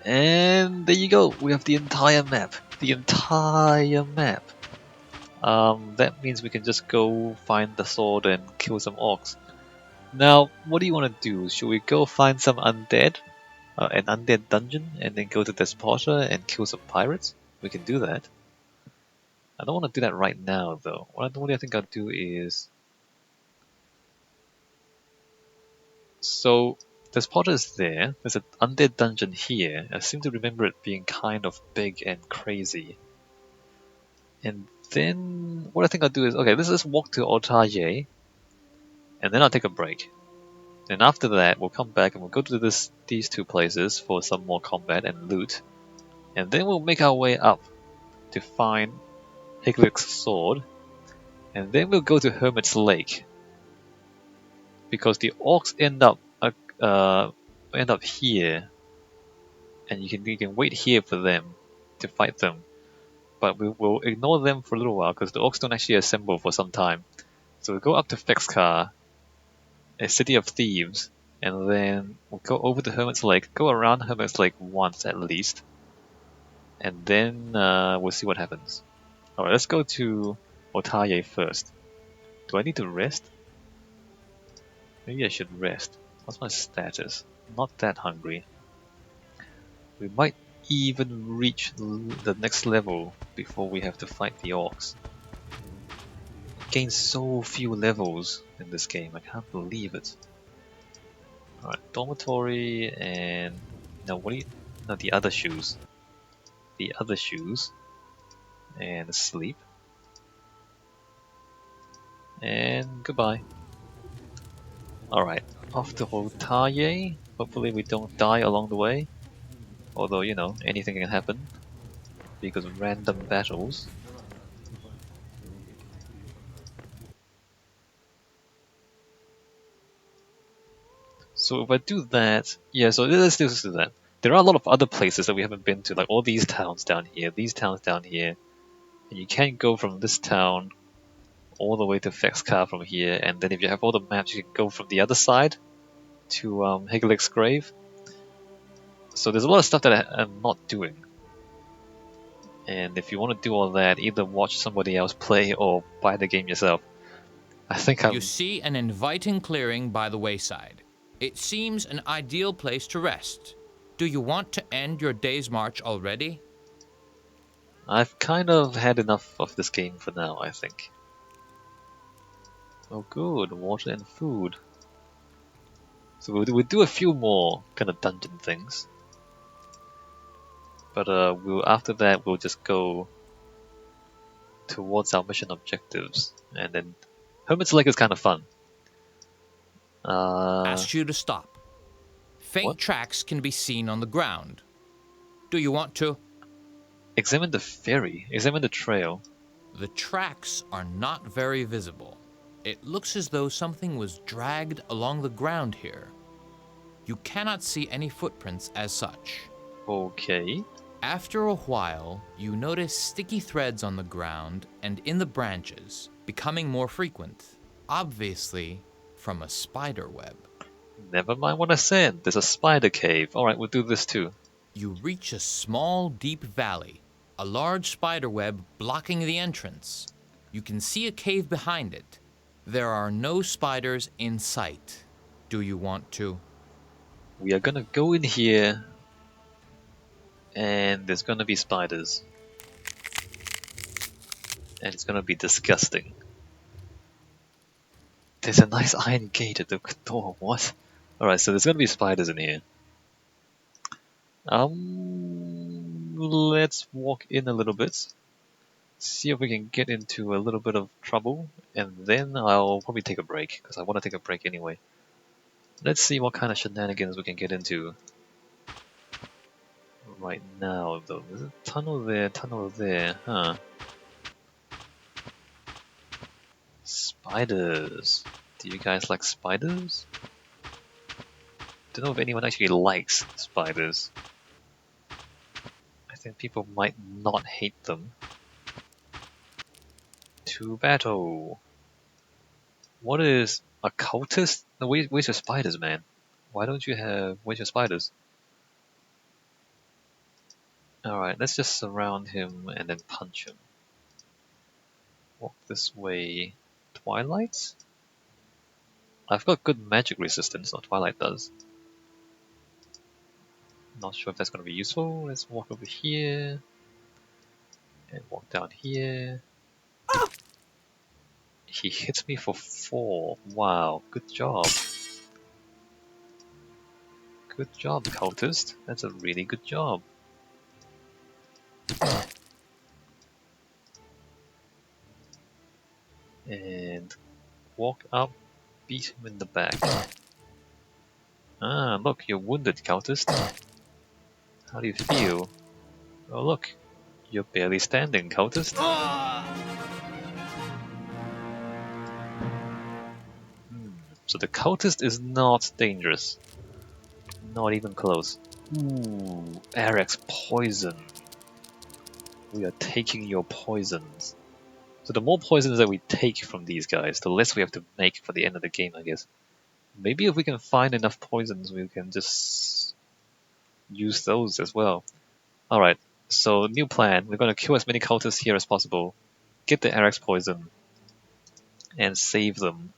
And there you go, we have the entire map. The entire map. That means we can just go find the sword and kill some orcs. Now, what do you want to do? Should we go find some undead? An undead dungeon and then go to Despota and kill some pirates? We can do that. I don't want to do that right now though. What I think I'll do is... So, Despota is there. There's an undead dungeon here. I seem to remember it being kind of big and crazy. And then what I think I'll do is, okay, let's just walk to Otaye, and then I'll take a break. And after that, we'll come back and we'll go to these two places for some more combat and loot. And then we'll make our way up to find Higlik's sword. And then we'll go to Hermit's Lake. Because the orcs end up here. And you can wait here for them to fight them. But we will ignore them for a little while because the orcs don't actually assemble for some time. So we'll go up to Fexcar, a city of thieves, and then we'll go over to Hermit's Lake, go around Hermit's Lake once at least, and then we'll see what happens. Alright, let's go to Otaye first. Do I need to rest? Maybe I should rest. What's my status? Not that hungry. We might even reach the next level before we have to fight the orcs. Gain so few levels in this game, I can't believe it. Alright, dormitory and... No, the other shoes. The other shoes. And sleep. And goodbye. Alright, off to Otaye. Hopefully we don't die along the way. Although, you know, anything can happen. Because of random battles. So if I do that, yeah, so let's do that. There are a lot of other places that we haven't been to, like all these towns down here, and you can't go from this town all the way to Fexcar from here, and then if you have all the maps, you can go from the other side to Higlik's grave. So there's a lot of stuff that I'm not doing. And if you want to do all that, either watch somebody else play or buy the game yourself. I think You see an inviting clearing by the wayside. It seems an ideal place to rest. Do you want to end your day's march already? I've kind of had enough of this game for now, I think. Oh good, water and food. So we'll do a few more kind of dungeon things. But after that we'll just go towards our mission objectives. And then Hermit's Lake is kind of fun. Ask you to stop. Faint What? tracks can be seen on the ground. Do you want to? Examine the ferry. Examine the trail. The tracks are not very visible. It looks as though something was dragged along the ground here. You cannot see any footprints as such. Okay. After a while, you notice sticky threads on the ground and in the branches, becoming more frequent, obviously from a spider web. Never mind what I said. There's a spider cave. Alright, we'll do this too. You reach a small, deep valley, a large spider web blocking the entrance. You can see a cave behind it. There are no spiders in sight. Do you want to? We are gonna go in here, and there's gonna be spiders. And it's gonna be disgusting. There's a nice iron gate at the door, what? Alright, so there's gonna be spiders in here. Let's walk in a little bit. See if we can get into a little bit of trouble, and then I'll probably take a break, because I want to take a break anyway. Let's see what kind of shenanigans we can get into right now, though. There's a tunnel there, huh? Spiders. Do you guys like spiders? Don't know if anyone actually likes spiders. I think people might not hate them. To battle. What is a cultist? No, where's your spiders, man? Where's your spiders? Alright, let's just surround him and then punch him. Walk this way. Twilight? I've got good magic resistance, or Twilight does. Not sure if that's going to be useful. Let's walk over here. And walk down here. He hits me for 4. Wow, good job. Good job, cultist. That's a really good job. And walk up, beat him in the back. Ah, look, you're wounded, cultist. How do you feel? Oh, look, you're barely standing, cultist. So the cultist is not dangerous. Not even close. Ooh, Eric's poison. We are taking your poisons. So the more poisons that we take from these guys, the less we have to make for the end of the game, I guess. Maybe if we can find enough poisons, we can just use those as well. Alright, so new plan. We're going to kill as many cultists here as possible, get the Eric's poison, and save them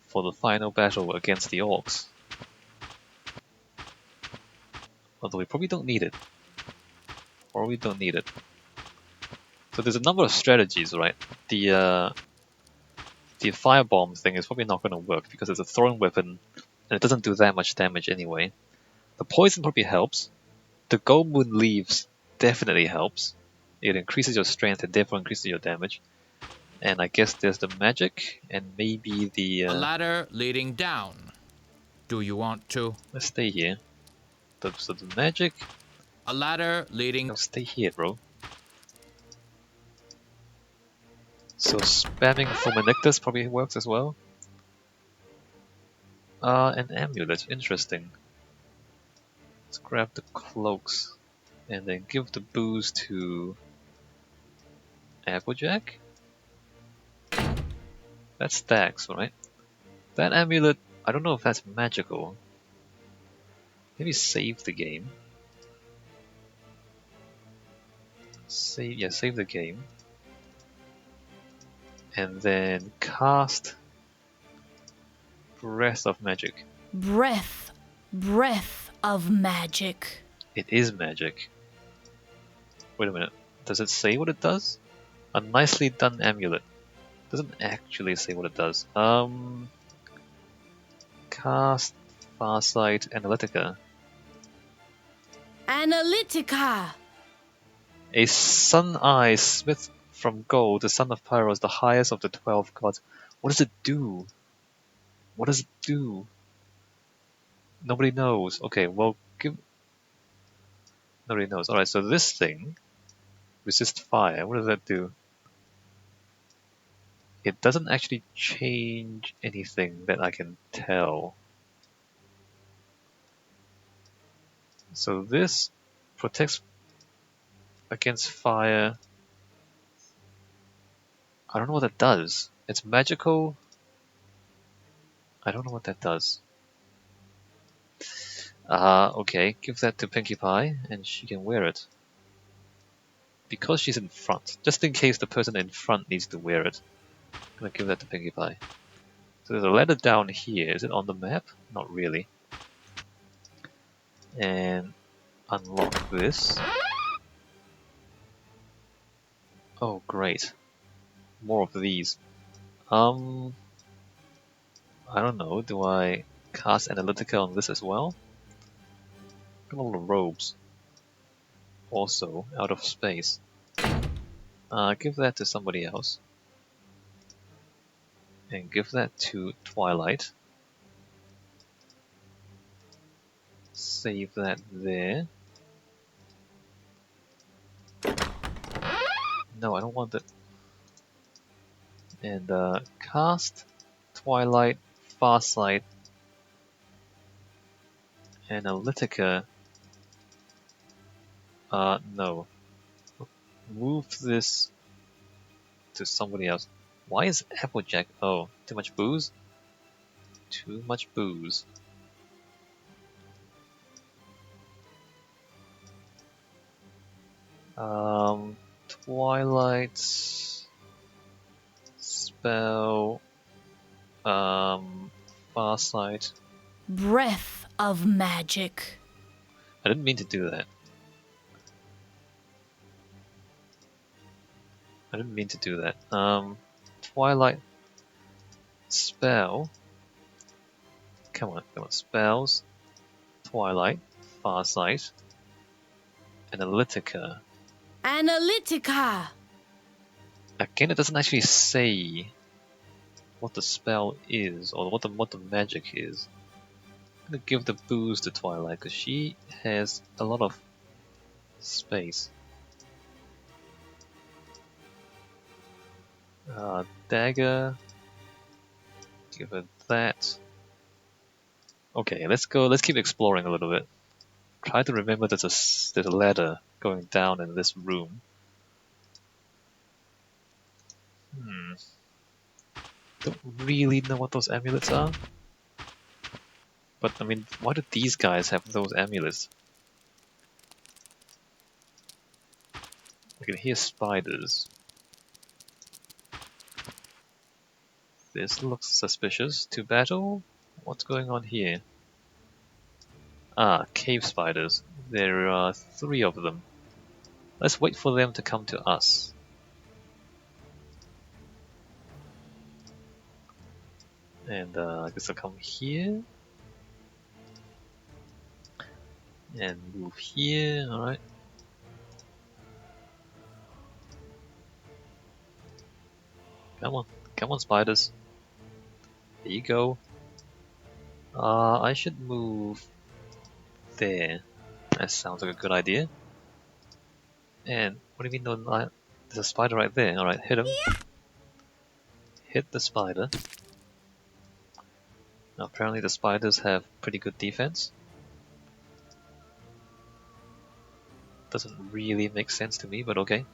for the final battle against the orcs. Although we probably don't need it. Or we don't need it. So there's a number of strategies, right? The firebomb thing is probably not going to work because it's a thrown weapon and it doesn't do that much damage anyway. The poison probably helps. The gold moon leaves definitely helps. It increases your strength and therefore increases your damage. And I guess there's the magic and maybe the... A ladder leading down. Do you want to? Let's stay here. So the magic... A ladder leading... No, stay here, bro. So spamming Fulminictus probably works as well. An amulet, interesting. Let's grab the cloaks and then give the booze to Applejack. That stacks, right? That amulet, I don't know if that's magical. Maybe save the game. Save the game. And then cast Breath of Magic. Breath of magic. It is magic. Wait a minute. Does it say what it does? A nicely done amulet. Doesn't actually say what it does. Cast Farsight Analytica. Analytica. A Sun Eye smith from gold, the son of Pyro, is the highest of the 12 gods. What does it do? What does it do? Nobody knows. Okay, well, nobody knows. Alright, so this thing, resist fire, what does that do? It doesn't actually change anything that I can tell. So this protects against fire. I don't know what that does. It's magical. I don't know what that does. Okay, give that to Pinkie Pie and she can wear it. Because she's in front, just in case the person in front needs to wear it. I'm gonna give that to Pinkie Pie. So there's a ladder down here. Is it on the map? Not really. And unlock this. Oh, great. More of these. I don't know. Do I cast Analytica on this as well? Got a lot of robes. Also, out of space. Give that to somebody else. And give that to Twilight. Save that there. No, I don't want that. And cast Twilight, Farsight, Analytica. No. Move this to somebody else. Why is Applejack? Oh, too much booze? Too much booze. Twilight spell. Farsight. Breath of magic. I didn't mean to do that. I didn't mean to do that. Twilight spell. Come on. Spells. Twilight, Farsight, Analytica. Analytica. Again, it doesn't actually say what the spell is or what the magic is. I'm gonna give the boost to Twilight because she has a lot of space. Dagger. Give her that. Okay, let's go. Let's keep exploring a little bit. Try to remember there's a ladder going down in this room. Don't really know what those amulets are. But I mean, why do these guys have those amulets? I can hear spiders. This looks suspicious. To battle? What's going on here? Ah, cave spiders. There are 3 of them. Let's wait for them to come to us. And I guess I'll come here. And move here, alright. Come on spiders. There you go. I should move there. That sounds like a good idea. And what do you mean no, there's a spider right there. Alright, hit him. Hit the spider. Now apparently the spiders have pretty good defense. Doesn't really make sense to me, but okay.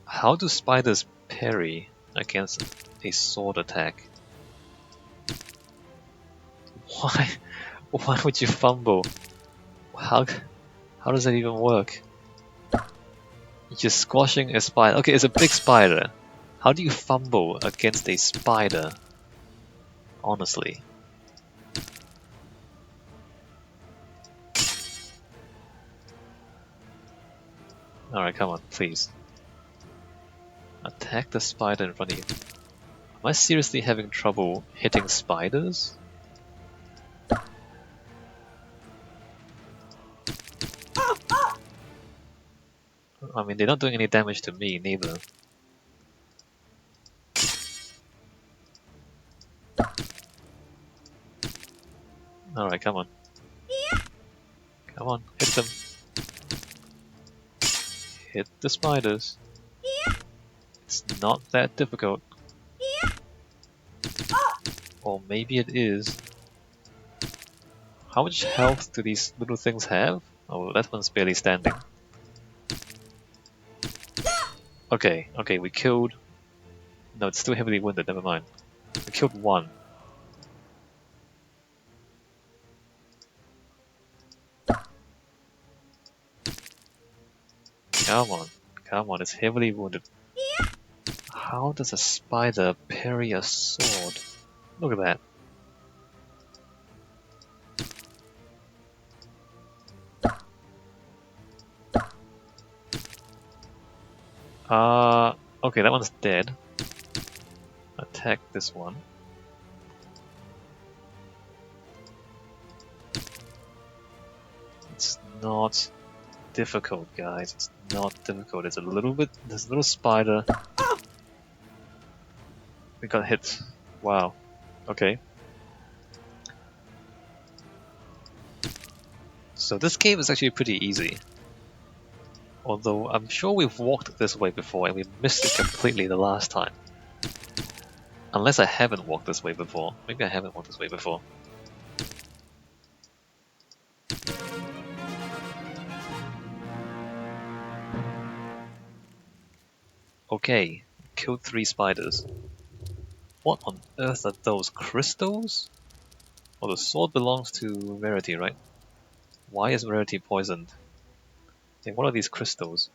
How do spiders parry against a sword attack? Why? Why would you fumble? How does that even work? You're squashing a spider. Okay, it's a big spider. How do you fumble against a spider? Honestly. Alright, come on, please. Attack the spider in front of you. Am I seriously having trouble hitting spiders? I mean, they're not doing any damage to me, neither. Alright, come on. Come on, hit them. Hit the spiders. It's not that difficult. Or maybe it is. How much health do these little things have? Oh, that one's barely standing. Okay, we killed... No, it's still heavily wounded, never mind. We killed 1. Come on, it's heavily wounded. How does a spider parry a sword? Look at that. Okay, that one's dead. Attack this one. It's not difficult, guys. It's not difficult. It's a little bit... There's a little spider. We got hit. Wow. Okay. So this game is actually pretty easy. Although I'm sure we've walked this way before and we missed it completely the last time. Unless I haven't walked this way before. Maybe I haven't walked this way before. Okay, killed 3 spiders. What on earth are those? Crystals? Well, the sword belongs to Rarity, right? Why is Rarity poisoned? Okay, what are these crystals?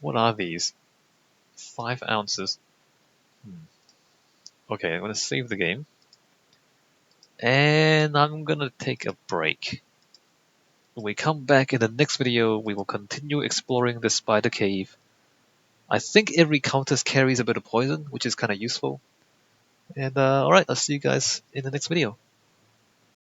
What are these? 5 ounces. Okay, I'm gonna save the game. And I'm gonna take a break. When we come back in the next video, we will continue exploring the spider cave. I think every countess carries a bit of poison, which is kind of useful. And alright, I'll see you guys in the next video.